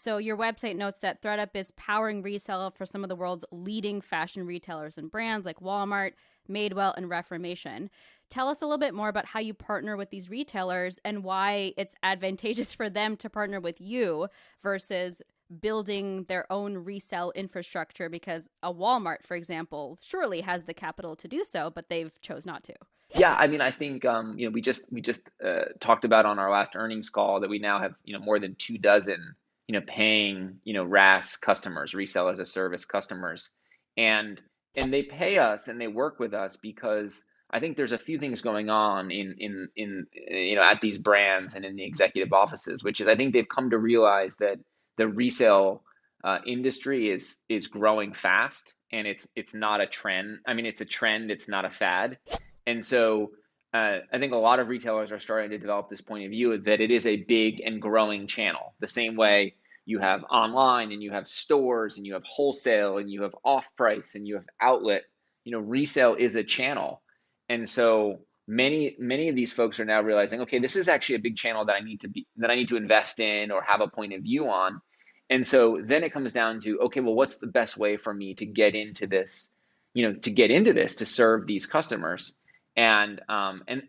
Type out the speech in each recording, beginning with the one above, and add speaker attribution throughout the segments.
Speaker 1: So your website notes that thredUP is powering resale for some of the world's leading fashion retailers and brands like Walmart, Madewell, and Reformation. Tell us a little bit more about how you partner with these retailers and why it's advantageous for them to partner with you versus building their own resale infrastructure, because a Walmart, for example, surely has the capital to do so, but they've chose not to.
Speaker 2: Yeah, I mean, I think we just talked about on our last earnings call that we now have more than 2 dozen paying RaaS customers, resell as a service customers, and they pay us and they work with us because I think there's a few things going on in at these brands and in the executive offices, which is I think they've come to realize that the resale industry is growing fast, and it's not a trend. I mean, it's a trend, it's not a fad. And so I think a lot of retailers are starting to develop this point of view that it is a big and growing channel. The same way you have online and you have stores and you have wholesale and you have off price and you have outlet, resale is a channel. And so many of these folks are now realizing, okay, this is actually a big channel that I need to invest in or have a point of view on. And so then it comes down to, okay, well, what's the best way for me to get into this, to serve these customers? And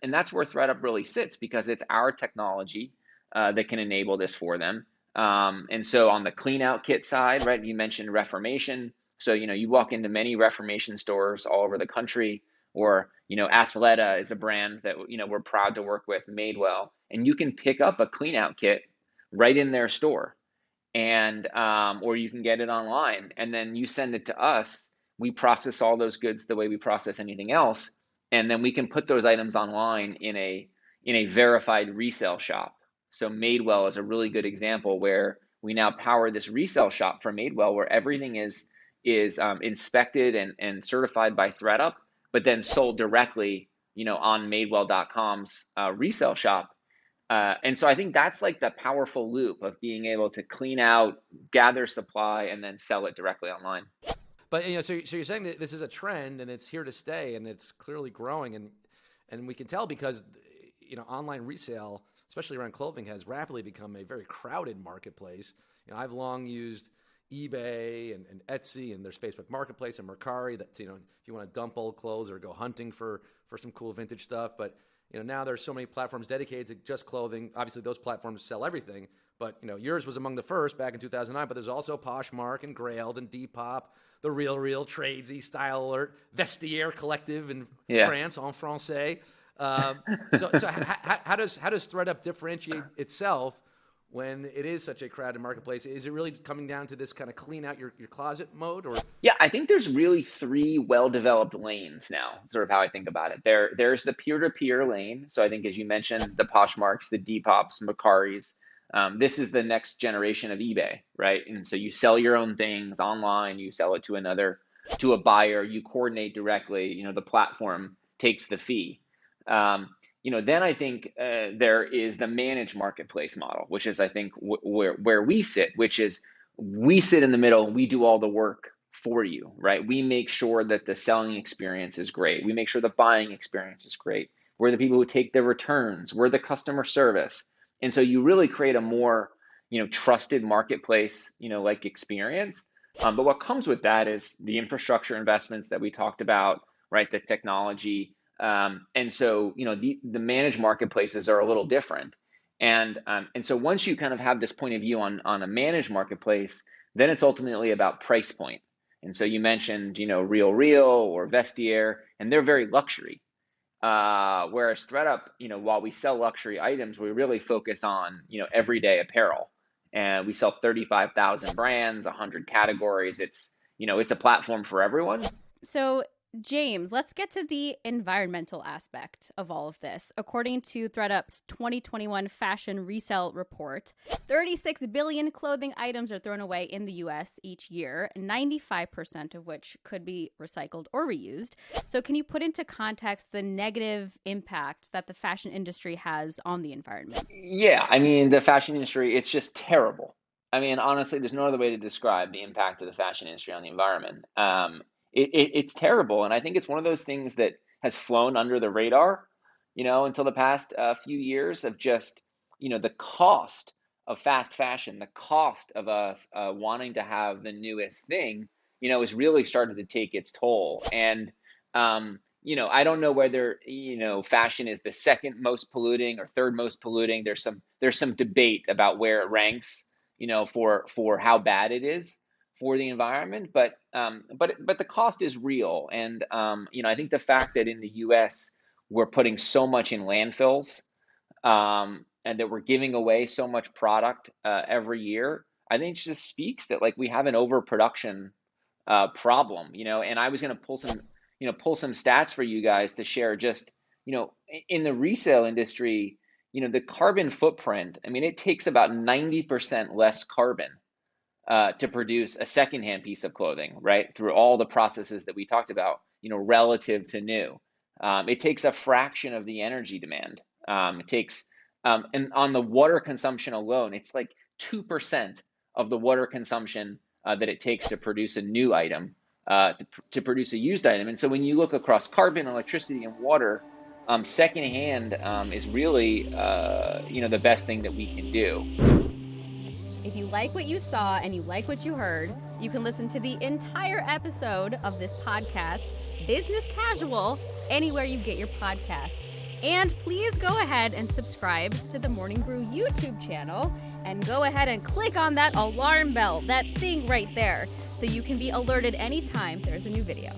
Speaker 2: that's where thredUP really sits, because it's our technology that can enable this for them. And so on the clean out kit side, right, you mentioned Reformation. So, you walk into many Reformation stores all over the country, or, Athleta is a brand that, we're proud to work with, Madewell, and you can pick up a clean out kit right in their store, and or you can get it online, and then you send it to us. We process all those goods the way we process anything else, and then we can put those items online in a verified resale shop. So Madewell is a really good example where we now power this resale shop for Madewell, where everything is inspected and certified by thredUP, but then sold directly, on Madewell.com's resale shop. And so I think that's like the powerful loop of being able to clean out, gather supply, and then sell it directly online.
Speaker 3: But so you're saying that this is a trend and it's here to stay and it's clearly growing, and we can tell because online resale, especially around clothing, has rapidly become a very crowded marketplace. I've long used eBay and Etsy, and there's Facebook Marketplace and Mercari. That if you want to dump old clothes or go hunting for some cool vintage stuff. But now there's so many platforms dedicated to just clothing. Obviously, those platforms sell everything. But yours was among the first back in 2009. But there's also Poshmark and Grailed and Depop, The Real, Tradesy, Style Alert, Vestiaire Collective in France, en français. So how does thredUP differentiate itself when it is such a crowded marketplace? Is it really coming down to this kind of clean out your closet mode, or?
Speaker 2: Yeah, I think there's really three well-developed lanes now, sort of how I think about it. There's the peer-to-peer lane. So I think, as you mentioned, the Poshmarks, the Depops, Mercaris. This is the next generation of eBay, right? And so you sell your own things online, you sell it to a buyer, you coordinate directly, the platform takes the fee. Then I think there is the managed marketplace model, which is, I think, where we sit, which is we sit in the middle and we do all the work for you, right? We make sure that the selling experience is great. We make sure the buying experience is great. We're the people who take the returns. We're the customer service. And so you really create a more, trusted marketplace, like experience. But what comes with that is the infrastructure investments that we talked about, right? The technology. And so, the managed marketplaces are a little different. And so once you kind of have this point of view on a managed marketplace, then it's ultimately about price point. And so you mentioned, Real or Vestiaire, and they're very luxury. Whereas thredUP, while we sell luxury items, we really focus on, everyday apparel. And we sell 35,000 brands, 100 categories. It's a platform for everyone.
Speaker 1: So, James, let's get to the environmental aspect of all of this. According to thredUP's 2021 fashion resale report, 36 billion clothing items are thrown away in the U.S. each year, 95% of which could be recycled or reused. So can you put into context the negative impact that the fashion industry has on the environment?
Speaker 2: Yeah, I mean, the fashion industry, it's just terrible. I mean, honestly, there's no other way to describe the impact of the fashion industry on the environment. It's terrible. And I think it's one of those things that has flown under the radar, until the past few years of just, the cost fast fashion, the cost of us wanting to have the newest thing, is really starting to take its toll. And I don't know whether fashion is the second most polluting or third most polluting. There's some debate about where it ranks, for how bad it is for the environment. But the cost is real. And I think the fact that in the U.S. we're putting so much in landfills, and that we're giving away so much product every year, I think it just speaks that like we have an overproduction problem. And I was going to pull some stats for you guys to share. Just in the resale industry, the carbon footprint. I mean, it takes about 90% less carbon to produce a secondhand piece of clothing, right? Through all the processes that we talked about, relative to new. It takes a fraction of the energy demand. It takes, and on the water consumption alone, it's like 2% of the water consumption that it takes to produce a new item, to produce a used item. And so when you look across carbon, electricity, and water, secondhand is really, the best thing that we can do.
Speaker 1: If you like what you saw and you like what you heard, you can listen to the entire episode of this podcast, Business Casual, anywhere you get your podcasts. And please go ahead and subscribe to the Morning Brew YouTube channel, and go ahead and click on that alarm bell, that thing right there, so you can be alerted anytime there's a new video.